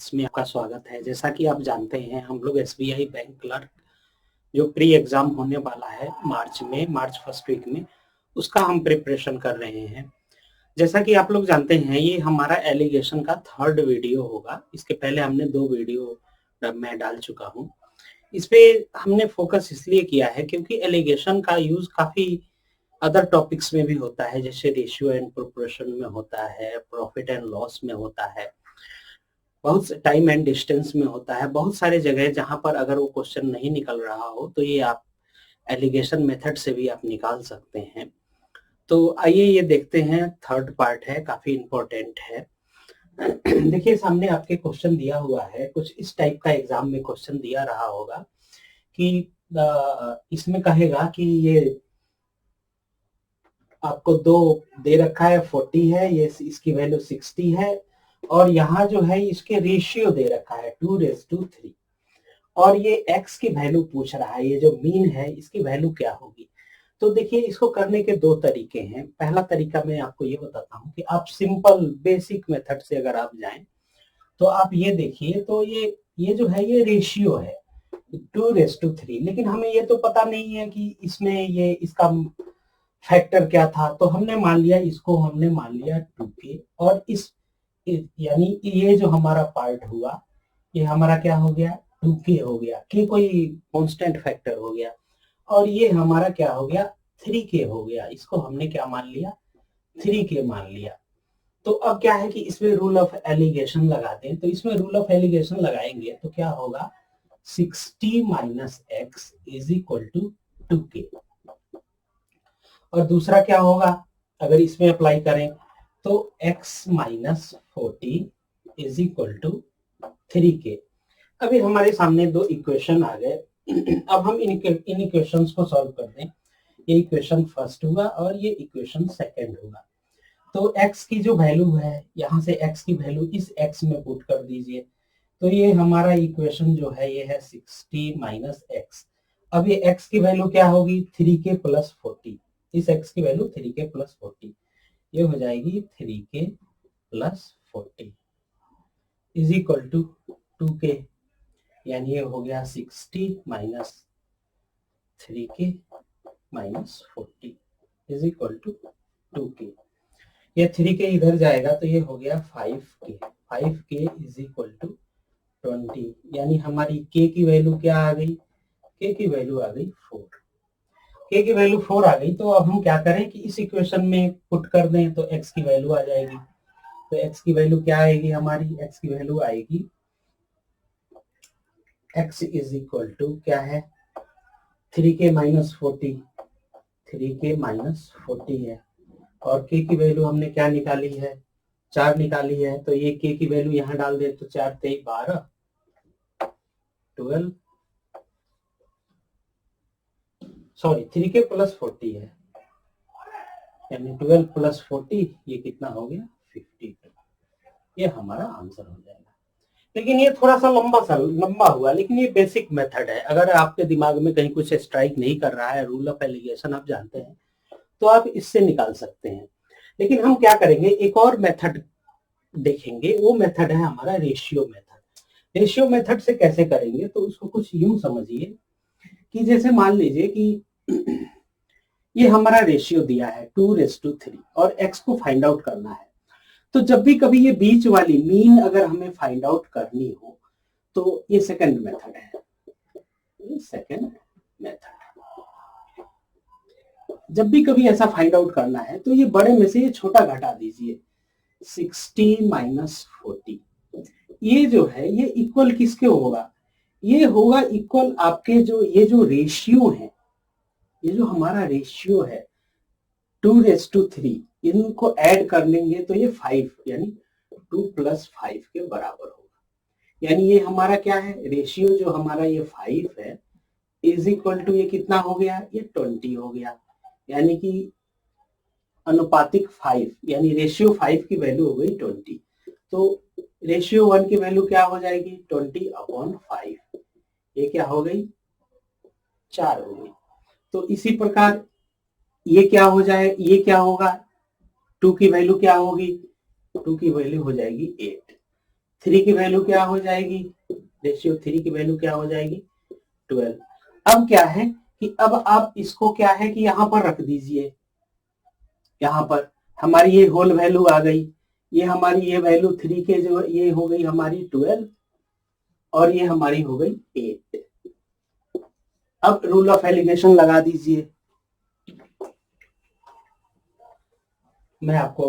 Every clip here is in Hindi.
इसमें आपका स्वागत है। जैसा कि आप जानते हैं हम लोग एसबीआई बैंक क्लर्क जो प्री एग्जाम होने वाला है मार्च फर्स्ट वीक में, उसका हम प्रिपरेशन कर रहे हैं। जैसा कि आप लोग जानते हैं ये हमारा एलिगेशन का थर्ड वीडियो होगा। इसके पहले हमने 2 वीडियो मैं डाल चुका हूँ। इस पे हमने फोकस इसलिए किया है क्योंकि एलिगेशन का यूज काफी अदर टॉपिक्स में भी होता है, जैसे रेशियो एंड प्रोपोर्शन में होता है, प्रॉफिट एंड लॉस में होता है, बहुत टाइम एंड डिस्टेंस में होता है, बहुत सारे जगह जहां पर अगर वो क्वेश्चन नहीं निकल रहा हो तो ये आप एलिगेशन मेथड से भी आप निकाल सकते हैं। तो आइए ये देखते हैं, थर्ड पार्ट है, काफी इंपॉर्टेंट है। देखिए सामने आपके क्वेश्चन दिया हुआ है, कुछ इस टाइप का एग्जाम में क्वेश्चन दिया रहा होगा कि इसमें कहेगा कि ये आपको 2 दे रखा है, 40 है, ये इसकी वैल्यू 60 है और यहाँ जो है इसके रेशियो दे रखा है 2:3 और ये x की वैल्यू पूछ रहा है, ये जो मीन है इसकी वैल्यू क्या होगी। तो देखिए इसको करने के 2 तरीके हैं। पहला तरीका मैं आपको ये बताता हूँ कि आप सिंपल बेसिक मेथड से अगर आप जाएं तो आप ये देखिए, तो ये जो है ये रेशियो है 2:3, लेकिन हमें ये तो पता नहीं है कि इसमें ये इसका फैक्टर क्या था। तो हमने मान लिया, इसको हमने मान लिया 2k और इस यानी ये जो हमारा पार्ट हुआ ये हमारा क्या हो गया 2k हो गया, k कोई कांस्टेंट फैक्टर हो गया और ये हमारा क्या हो गया 3k हो गया। इसको हमने क्या मान लिया 3k मान लिया। तो अब क्या है कि इसमें रूल ऑफ एलिगेशन लगाते हैं। तो इसमें रूल ऑफ एलिगेशन लगाएंगे तो क्या होगा 60 minus X is equal to 2k। और दूसरा क्या होगा अगर इसमें अप्लाई करें तो x minus 40 is equal to 3k। अभी हमारे सामने 2 इक्वेशन आ गए। अब हम इन इक्वेशंस को सॉल्व कर दें। ये इक्वेशन फर्स्ट होगा और ये इक्वेशन सेकंड होगा। तो x की जो वैल्यू है, यहाँ से x की वैल्यू इस x में पुट कर दीजिए। तो ये हमारा इक्वेशन जो है ये है 60 माइनस एक्स। अब ये x की वैल्यू क्या होगी 3k प्लस 40। इस x की वैल्यू 3k प्लस 40, ये हो जाएगी 3k plus 40 is equal to 2k, यानी ये हो गया 60 minus 3k minus 40 is equal to 2k। ये 3k इधर जाएगा तो ये हो गया 5k। 5k is equal to 20, यानी हमारी k की वैल्यू क्या आ गई, k की वैल्यू आ गई 4। k की वैल्यू 4 आ गई। तो अब हम क्या करें कि इस इक्वेशन में पुट कर दें तो x की वैल्यू आ जाएगी। तो x की वैल्यू क्या आएगी हमारी, x की वैल्यू आएगी x इज इक्वल टू क्या है 3k माइनस 40, 3k माइनस 40 है और k की वैल्यू हमने क्या निकाली है 4 निकाली है। तो ये k की वैल्यू यहाँ डाल दे तो 4 3 12 12, सॉरी 3k प्लस 40 है, यानी 12 प्लस 40 ये कितना हो गया 52। ये हमारा आंसर हो जाएगा। लेकिन ये थोड़ा सा लंबा हुआ, लेकिन ये बेसिक मेथड है। अगर आपके दिमाग में कहीं कुछ स्ट्राइक नहीं कर रहा है, रूल ऑफ एलिगेशन आप जानते हैं, तो आप इससे निकाल सकते हैं। लेकिन हम क्या करेंगे, एक और मेथड देखेंगे। वो मेथड है हमारा रेशियो मेथड। रेशियो मेथड से कैसे करेंगे तो उसको कुछ यूं समझिए कि जैसे मान लीजिए कि ये हमारा रेशियो दिया है 2:3 और x को फाइंड आउट करना है। तो जब भी कभी ये बीच वाली मीन अगर हमें फाइंड आउट करनी हो तो ये सेकंड मेथड है, ये सेकंड मेथड। जब भी कभी ऐसा फाइंड आउट करना है तो ये बड़े में से ये छोटा घटा दीजिए 60 माइनस 40। ये जो है ये इक्वल किसके होगा, ये होगा इक्वल आपके जो ये जो रेशियो है, ये जो हमारा रेशियो है 2:3, इनको ऐड कर लेंगे तो ये 5 यानी 2 + 5 के बराबर होगा। यानी ये हमारा क्या है रेशियो, जो हमारा ये 5 है इज इक्वल टू ये कितना हो गया ये 20 हो गया। यानी कि अनुपातिक 5 यानी रेशियो 5 की वैल्यू हो गई 20। तो रेशियो 1 की वैल्यू क्या हो जाएगी 20/5, ये क्या हो गई 4 हो गई। तो इसी प्रकार ये क्या हो जाए, ये क्या होगा 2 की वैल्यू क्या होगी, 2 की वैल्यू हो जाएगी 8। 3 की वैल्यू क्या हो जाएगी, रेशियो 3 की वैल्यू क्या हो जाएगी 12। अब क्या है कि अब आप इसको क्या है कि यहां पर रख दीजिए, यहां पर हमारी ये होल वैल्यू आ गई, ये हमारी ये वैल्यू 3 के जो ये हो गई हमारी 12 और ये हमारी हो गई 8। अब रूल ऑफ एलिगेशन लगा दीजिए, मैं आपको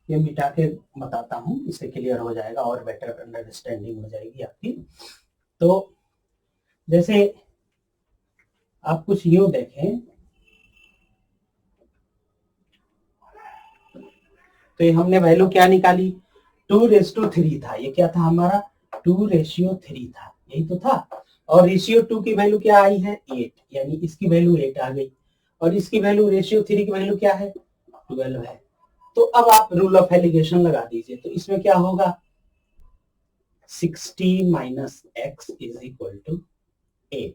ये मिटा के बताता हूं, इससे क्लियर हो जाएगा और बेटर अंडरस्टैंडिंग हो जाएगी आपकी। तो जैसे आप कुछ यूं देखें, तो ये हमने वैल्यू क्या निकाली 2:3 था, ये क्या था हमारा 2:3 था, यही तो था। और रेशियो 2 की वैल्यू क्या आई है 8, यानी इसकी वैल्यू 8 आ गई और इसकी वैल्यू रेशियो 3 की वैल्यू क्या है 12 है। तो अब आप रूल ऑफ एलिगेशन लगा दीजिए, तो इसमें क्या होगा 60 minus X is equal to 8,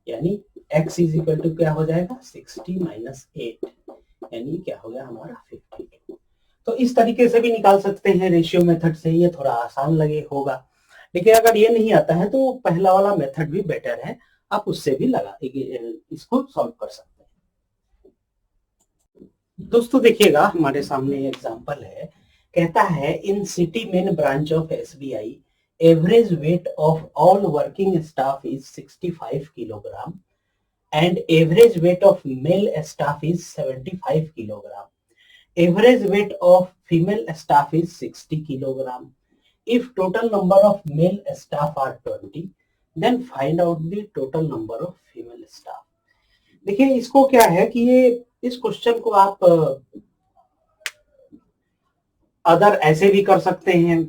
यानी x इज इक्वल टू क्या हो जाएगा 60 माइनस 8, यानी क्या हो गया हमारा 52। तो इस तरीके से भी निकाल सकते हैं रेशियो मेथड से, ये थोड़ा आसान लगे होगा, लेकिन अगर ये नहीं आता है तो पहला वाला मेथड भी बेटर है, आप उससे भी लगा इसको सॉल्व कर सकते हैं। दोस्तों देखिएगा हमारे सामने एग्जांपल है, कहता है इन city main branch of SBI average weight of all working staff is 65 kilogram and average weight of male staff is 75 kilogram. Average weight of female staff is 60 kilogram. If total number of male staff are 20, then find out the total number of female staff. देखिए इसको क्या है कि ये इस क्वेश्चन को आप अदर ऐसे भी कर सकते हैं,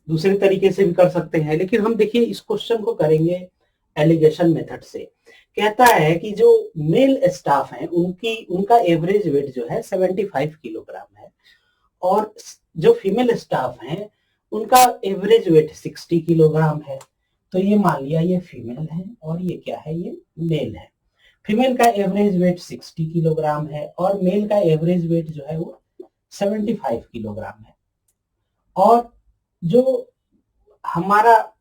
दूसरे तरीके से भी कर सकते हैं, लेकिन हम देखिए इस क्वेश्चन को करेंगे एलिगेशन मेथड से। कहता है कि जो मेल स्टाफ हैं उनका एवरेज वेट जो है 75 किलोग्राम है और जो फीमेल स्टाफ हैं उनका एवरेज वेट 60 किलोग्राम है। तो ये मान लिया ये फीमेल है और ये क्या है ये मेल है। फीमेल का एवरेज वेट 60 किलोग्राम है और मेल का एवरेज वेट जो है वो 75 किलोग्राम है। और जो हमारा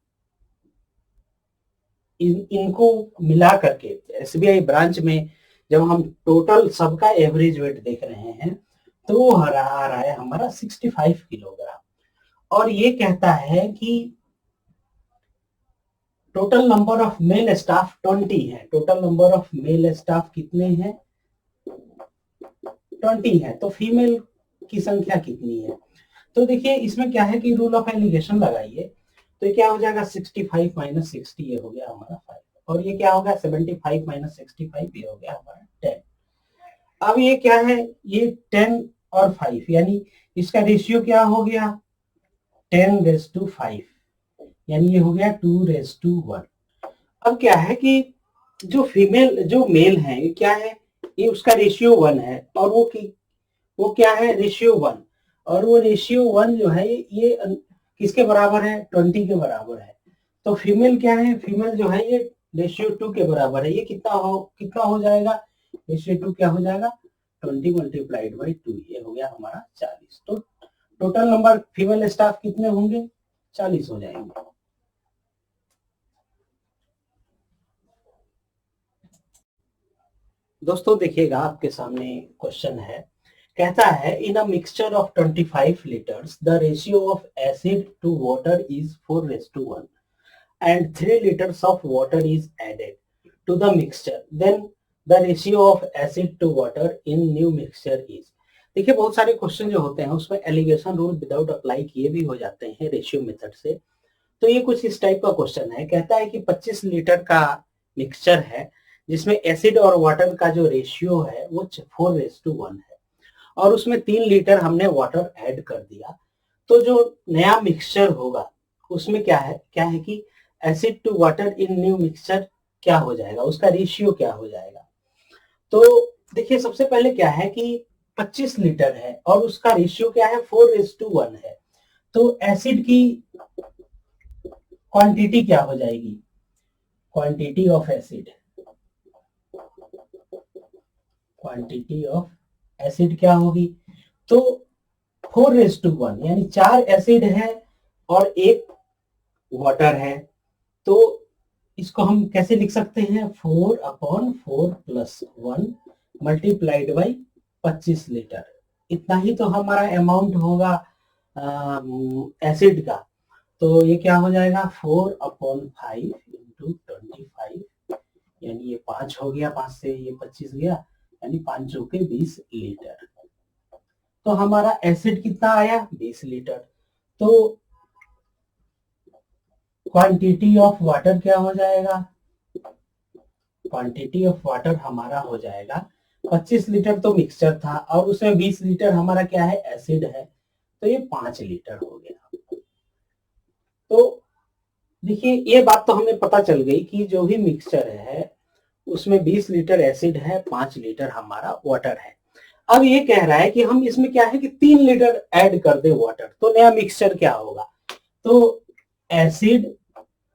इनको मिला करके एसबीआई ब्रांच में जब हम टोटल सबका एवरेज वेट देख रहे हैं तो वो आ रहा है हमारा 65 किलोग्राम। और ये कहता है कि total number of male staff 20 है। Total number of male staff कितने हैं 20 है, तो फीमेल की संख्या कितनी है। तो देखिए इसमें क्या है कि रूल ऑफ एलिगेशन लगाइए, तो ये क्या हो जाएगा 65 माइनस 60, ये हो गया हमारा 5 और ये क्या होगा 75 माइनस 65, ये हो गया हमारा 10। अब ये क्या है ये 10 और 5 यानी इसका रेशियो क्या हो गया 10:5, यानी ये हो गया 2:1। अब क्या है कि जो मेल है ये क्या है ये उसका रेशियो 1 है और वो क्या है रेशियो 1, और वो रेशियो 1 जो है ये किसके बराबर है 20 के बराबर है। तो फीमेल क्या है फीमेल जो है ये रेशियो 2 के बराबर है। ये कितना हो जाएगा रेशियो 2 क्या हो जाएगा 20 मल्टीप्लाइड बाई 2, ये हो गया हमारा 40। तो टोटल नंबर फीमेल स्टाफ कितने होंगे 40 हो जाएंगे। दोस्तों देखिएगा आपके सामने क्वेश्चन है, कहता है in a mixture of 25 litres the ratio of acid to water is 4:1 and 3 liters of water is added to the mixture, then the ratio of acid to water in new mixture is। देखिए बहुत सारे क्वेश्चन जो होते हैं उसमें एलिगेशन रूल विदाउट अप्लाई किए भी हो जाते हैं रेशियो मेथड से। तो ये कुछ इस टाइप का क्वेश्चन है, कहता है कि 25 लीटर का मिक्सचर है जिसमें एसिड और वाटर का जो रेशियो है वो 4:1 है और उसमें 3 लीटर हमने वाटर ऐड कर दिया। तो जो नया मिक्सचर होगा उसमें क्या है कि acid to water in new mixture क्या हो जाएगा, उसका रेशियो क्या हो जाएगा। तो देखिए सबसे पहले क्या है कि 25 लीटर है और उसका रेशियो क्या है 4:1 है। तो एसिड की क्वांटिटी क्या हो जाएगी क्वांटिटी ऑफ एसिड क्या होगी तो 4:1 यानी 4 एसिड है और 1 वाटर है। तो इसको हम कैसे लिख सकते हैं, 4/4+1 मल्टीप्लाइड बाई 25 लीटर। इतना ही तो हमारा अमाउंट होगा एसिड का। तो ये क्या हो जाएगा, 4/5 इंटू 25, यानी ये 5 हो गया, 5 से ये 25 गया, यानी 5 चौके 20 लीटर। तो हमारा एसिड कितना आया, 20 लीटर। तो क्वांटिटी ऑफ वाटर क्या हो जाएगा, क्वांटिटी ऑफ वाटर हमारा हो जाएगा 25 लीटर तो मिक्सचर था और उसमें 20 लीटर हमारा क्या है, एसिड है, तो ये 5 लीटर हो गया। तो देखिए ये बात तो हमें पता चल गई कि जो भी मिक्सचर है उसमें 20 लीटर एसिड है, 5 लीटर हमारा वाटर है। अब ये कह रहा है कि हम इसमें क्या है कि 3 लीटर ऐड कर दे वाटर, तो नया मिक्सचर क्या होगा। तो एसिड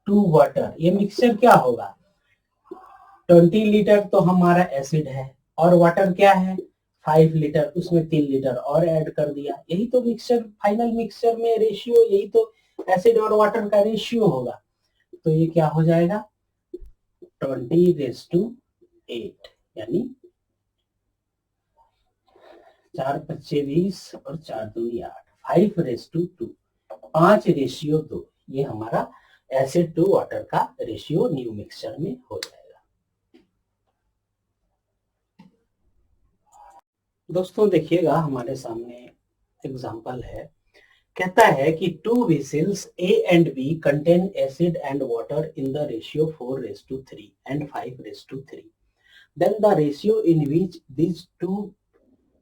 टू वाटर, ये मिक्सचर क्या होगा, 20 लीटर तो हमारा एसिड है और वाटर क्या है 5 लीटर, उसमें 3 लीटर और ऐड कर दिया। यही तो मिक्सचर, फाइनल मिक्सचर में रेशियो, यही तो एसिड और वाटर का रेशियो होगा। तो ये क्या हो जाएगा 20:8, यानी 4 पच्चे 20 और 4 दूनी 8, 5:2, 5:2। ये हमारा एसिड टू वाटर का रेशियो न्यू मिक्सचर में हो जाएगा। दोस्तों देखिएगा हमारे सामने एग्जांपल है, कहता है कि 2 vessels A and B contain acid and water in the ratio 4:3 and 5:3. Then the ratio in which these two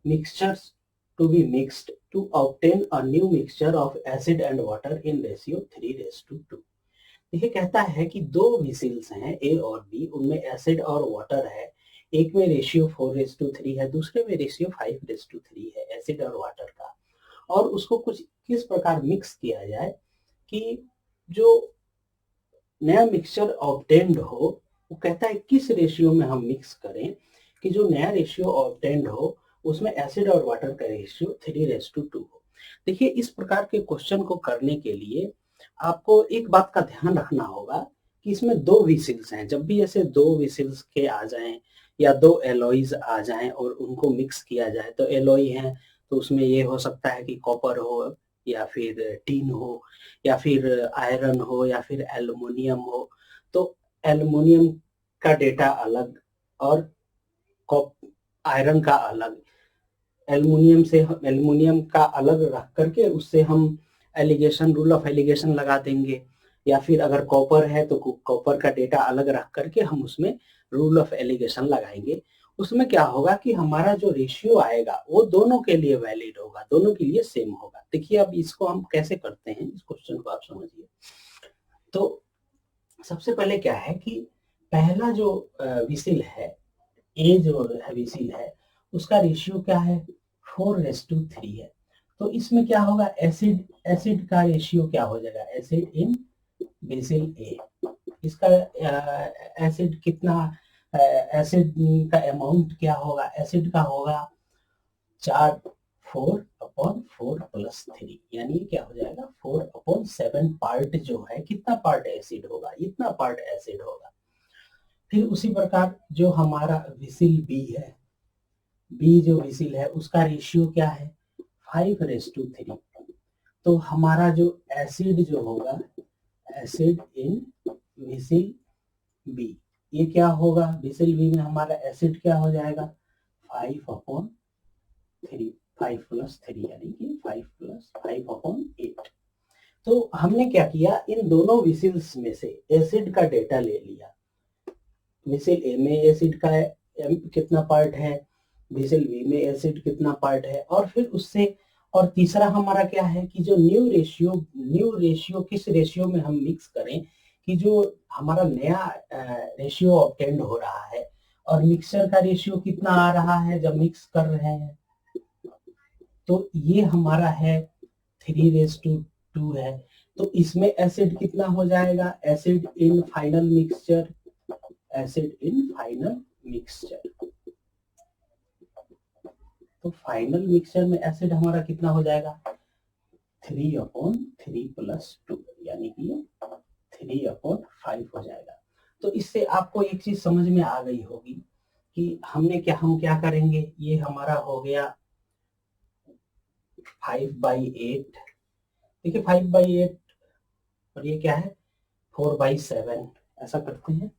mixtures to be mixed to obtain a new mixture of acid and water in ratio 3:2। ये कहता है कि 2 vessels हैं A और B, उनमें एसिड और वाटर है, एक में रेशियो 4:3 है, दूसरे में रेशियो 5:3 है एसिड और वाटर का, और उसको कुछ किस प्रकार मिक्स किया जाए कि जो नया मिक्सचर ऑब्टेन्ड हो, वो कहता है किस रेशियो में हम मिक्स करें कि जो नया रेशियो ऑब्टेन्ड हो उसमें एसिड और वाटर का रेशियो 3:2 हो। देखिए इस प्रकार के क्वेश्चन को करने के लिए आपको एक बात का ध्यान रखना होगा कि इसमें 2 विसिल्स हैं। जब भी ऐसे 2 विसिल्स के आ जाएं या 2 एलॉयज आ जाएं और उनको मिक्स किया जाए, तो एलॉय हैं तो उसमें ये हो सकता है कि कॉपर हो या फिर टीन हो या फिर आयरन हो या फिर एल्युमिनियम हो। तो एल्युमिनियम का डेटा अलग और आयरन का अलग, एल्युमिनियम का अलग रख करके उससे हम एलिगेशन, रूल ऑफ एलिगेशन लगा देंगे, या फिर अगर कॉपर है तो कॉपर का डेटा अलग रख करके हम उसमें रूल ऑफ एलिगेशन लगाएंगे। उसमें क्या होगा कि हमारा जो रेशियो आएगा वो दोनों के लिए वैलिड होगा, दोनों के लिए सेम होगा। देखिए अब इसको हम कैसे करते हैं, इस क्वेश्चन को आप समझिए। तो सबसे पहले क्या है कि पहला जो विसिल है, ए जो विसिल है, उसका रेशियो क्या है 4:3 है। तो इसमें क्या होगा, एसिड का रेशियो क्या हो जाएगा, एसिड इन बेसिल ए। इसका एसिड कितना, एसिड का अमाउंट क्या होगा, एसिड का होगा 4/4+3, यानी क्या हो जाएगा 4/7 पार्ट जो है, कितना पार्ट एसिड होगा, इतना पार्ट एसिड होगा। फिर उसी प्रकार जो हमारा विसिल बी है, बी जो विसिल है उसका रेशियो क्या है 5:3। तो हमारा जो एसिड जो होगा, एसिड इन विसिल बी, ये क्या होगा, विसिल बी में हमारा एसिड क्या हो जाएगा 5/3, 5+3 यानी कि 5+5/8। तो हमने क्या किया, इन दोनों विसिल्स में से एसिड का डेटा ले लिया। विसिल ए में एसिड का कितना पार्ट है, विसिल बी में एसिड कितना पार्ट है, और फिर उससे, और तीसरा हमारा क्या है कि जो न्यू रेशियो किस रेशियो में हम मिक्स करें कि जो हमारा नया रेशियो ऑब्टेन्ड हो रहा है, और मिक्सचर का रेशियो कितना आ रहा है जब मिक्स कर रहे हैं। तो ये हमारा है 3:2 है। तो इसमें एसिड कितना हो जाएगा, acid in final mixture, acid in final mixture. तो फाइनल मिक्सचर में एसिड हमारा कितना हो जाएगा 3/3 + 2 यानी कि 3/5 हो जाएगा। तो इससे आपको एक चीज समझ में आ गई होगी कि हम क्या करेंगे। ये हमारा हो गया 5/8। देखिए 5/8 और ये क्या है 4/7। ऐसा करते हैं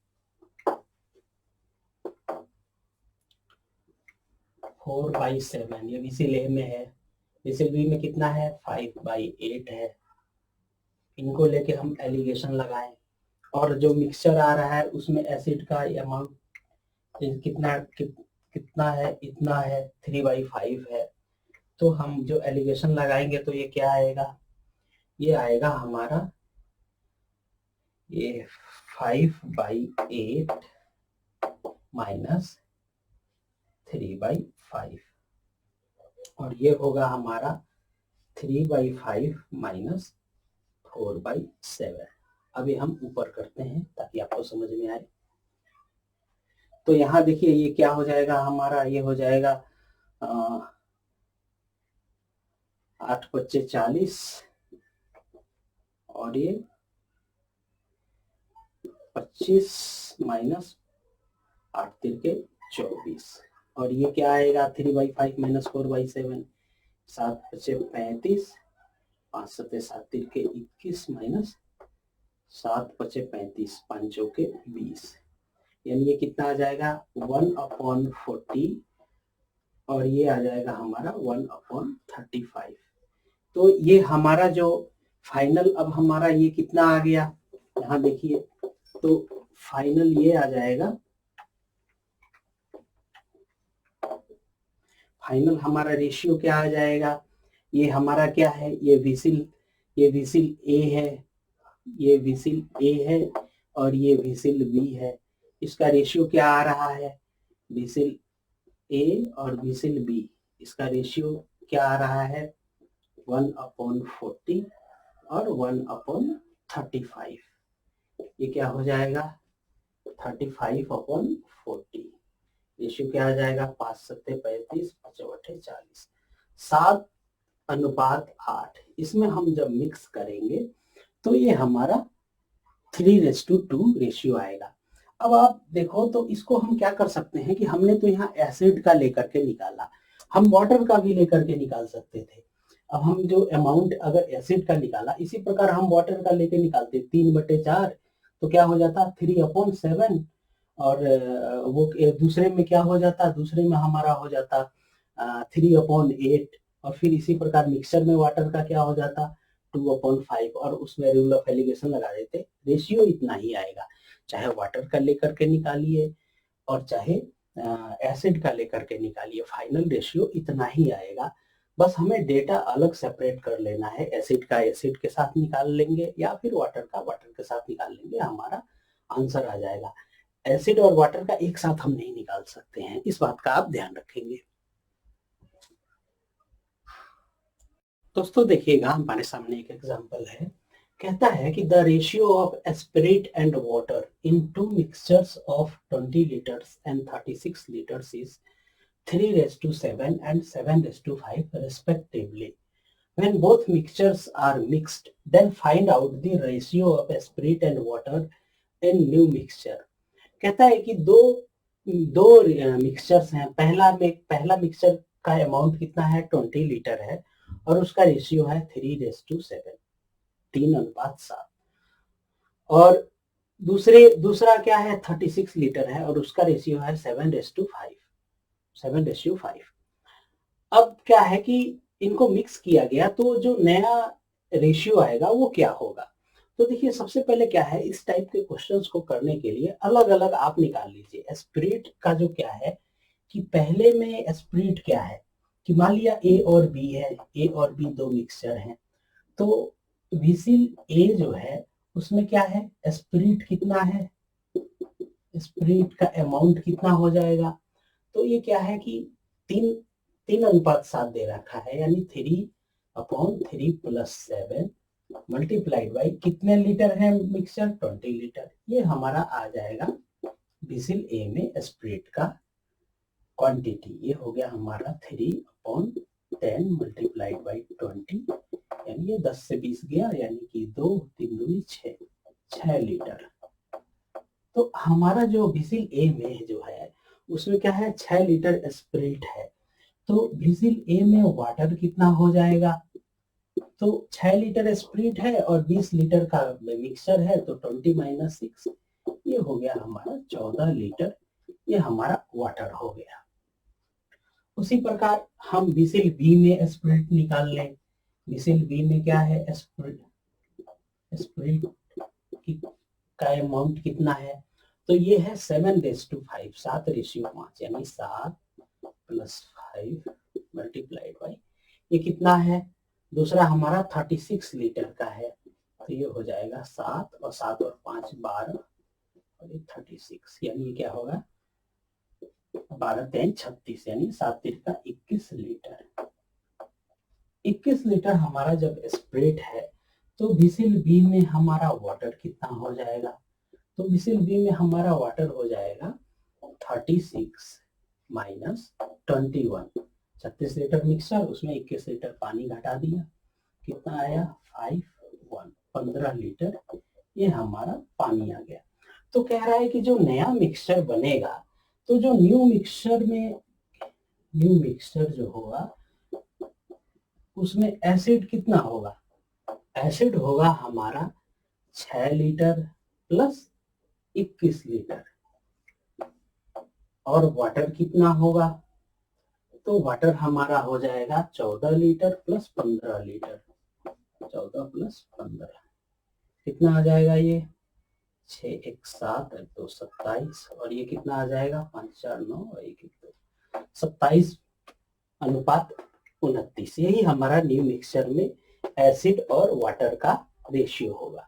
4/7। ये विसिल ए में है, विसिल बी में कितना है 5/8 है। इनको लेके हम एलिगेशन लगाएं और जो मिक्सचर आ रहा है उसमें एसिड का अमाउंट कितना है, इतना है 3/5 है। तो हम जो एलिगेशन लगाएंगे तो ये क्या आएगा, ये आएगा हमारा ये 5/8 माइनस 3/5 और ये होगा हमारा 3/5 माइनस 4/7। अभी हम ऊपर करते हैं ताकि आपको समझ में आए। तो यहाँ देखिए ये क्या हो जाएगा हमारा, ये हो जाएगा 8×5 = 40 और ये 25 माइनस 8×3 = 24 और ये क्या आएगा 3/5 माइनस 4/7 7×5 = 35 5×7 = 7×3 = 21 माइनस 7×5 = 35 5×4 = 20 यानी ये कितना आ जाएगा 1/40 और ये आ जाएगा हमारा 1/35। तो ये हमारा जो फाइनल अब हमारा ये कितना आ गया, यहाँ देखिए तो फाइनल ये आ जाएगा, फाइनल हमारा रेशियो क्या आ जाएगा, ये हमारा क्या है, ये विसिल ए है, ये विसिल ए है और ये विसिल बी है। इसका रेशियो क्या आ रहा है, विसिल ए और विसिल बी, इसका रेशियो क्या आ रहा है 1/40 और 1/35। ये क्या हो जाएगा 35/40। रेशियो क्या आ जाएगा 5×7 = 35 5×8 = 40 7:8। इसमें हम जब मिक्स करेंगे तो ये हमारा 3:2 रेशियो आएगा। अब आप देखो तो इसको हम क्या कर सकते हैं कि हमने तो यहाँ एसिड का लेकर के निकाला, हम वाटर का भी लेकर के निकाल सकते थे। अब हम जो अमाउंट अगर एसिड का निकाला इसी प्रकार हम वाटर का लेके निकालते 3/4 तो क्या हो जाता 3/7 और वो दूसरे में क्या हो जाता, दूसरे में हमारा हो जाता 3/8 और फिर इसी प्रकार मिक्सचर में वाटर का क्या हो जाता 2/5 और उसमें रूल ऑफ एलिगेशन लगा देते। रेशियो इतना ही आएगा, चाहे वाटर का लेकर के निकालिए और चाहे एसिड का लेकर के निकालिए, फाइनल रेशियो इतना ही आएगा। बस हमें डेटा अलग सेपरेट कर लेना है, एसिड का एसिड के साथ निकाल लेंगे या फिर वाटर का वाटर के साथ निकाल लेंगे, हमारा आंसर आ जाएगा। एसिड और वाटर का एक साथ हम नहीं निकाल सकते हैं, इस बात का आप ध्यान रखेंगे। दोस्तों देखिएगा हमारे सामने एक एग्जांपल है, कहता है कि the ratio of aspirate and water in two mixtures of 20 litres and 36 litres is 3:7 and 7:5 respectively. When both mixtures are mixed, then find out the ratio of spirit and water in new mixture. कहता है कि दो मिक्सचर्स हैं, पहला मिक्सचर का अमाउंट कितना है 20 लीटर है और उसका रेशियो है 3:7 3:7 और दूसरा क्या है 36 लीटर है और उसका रेशियो है 7:5। अब क्या है कि इनको मिक्स किया गया तो जो नया रेशियो आएगा वो क्या होगा। तो देखिए सबसे पहले क्या है, इस टाइप के क्वेश्चंस को करने के लिए अलग अलग आप निकाल लीजिए। स्पिरिट का जो क्या है कि पहले में स्पिरिट क्या है कि मान लिया ए और बी है, ए और बी दो मिक्सचर हैं, तो विसिल ए जो है उसमें क्या है स्पिरिट कितना है, स्पिरिट का अमाउंट कितना हो जाएगा, तो ये क्या है कि 3:7 दे रखा है यानी 3/3 + 7 मल्टीप्लाइड बाई कितने लीटर है मिक्सचर 20 लीटर। ये हमारा आ जाएगा विसिल ए में स्पिरिट का क्वांटिटी। ये हो गया हमारा 3/10 मल्टीप्लाइड बाई 20 यानी ये 10 से 20 गया, यानी कि 2 3 दूनी 6 लीटर। तो हमारा जो विजिल ए में जो है उसमें क्या है, 6 लीटर स्पिरिट है। तो विजिल ए में वाटर कितना हो जाएगा, तो 6 लीटर स्पिरिट है और 20 लीटर का मिक्सचर है, तो 20 माइनस 6 ये हो गया हमारा 14 लीटर, ये हमारा वाटर हो गया। उसी प्रकार हम विजिल बी में स्पिरिट निकाल लें। विजिल बी में क्या है, स्पिरिट का अमाउंट कितना है, तो ये है 7:5, 7:5, यानी 7 + 5 मल्टीप्लाइड बाई ये कितना है, दूसरा हमारा 36 लीटर का है, तो ये हो जाएगा 7 और 7 और 5 12 और ये 36, यानी ये क्या होगा 12 3 36, यानी 7 तिरका 21 लीटर। 21 लीटर हमारा जब स्प्रेड है, तो विजिल बी में हमारा वाटर कितना हो जाएगा, तो विजिल बी में हमारा वाटर हो जाएगा 36 माइनस 21, 36 लीटर मिक्सर, उसमें 21 लीटर पानी घटा दिया, कितना आया 15 लीटर, ये हमारा पानी आ गया। तो कह रहा है कि जो नया मिक्सचर बनेगा, तो जो न्यू मिक्सचर जो होगा उसमें एसिड कितना होगा, एसिड होगा हमारा 6 लीटर प्लस 21 लीटर, और वाटर कितना होगा, तो वाटर हमारा हो जाएगा 14 लीटर प्लस 15 लीटर, 14 प्लस 15 कितना आ जाएगा, ये 6 1 7 2 27, और ये कितना आ जाएगा 5 4 9 और 1 1 2 27 अनुपात 29, यही हमारा न्यू मिक्सचर में एसिड और वाटर का रेशियो होगा।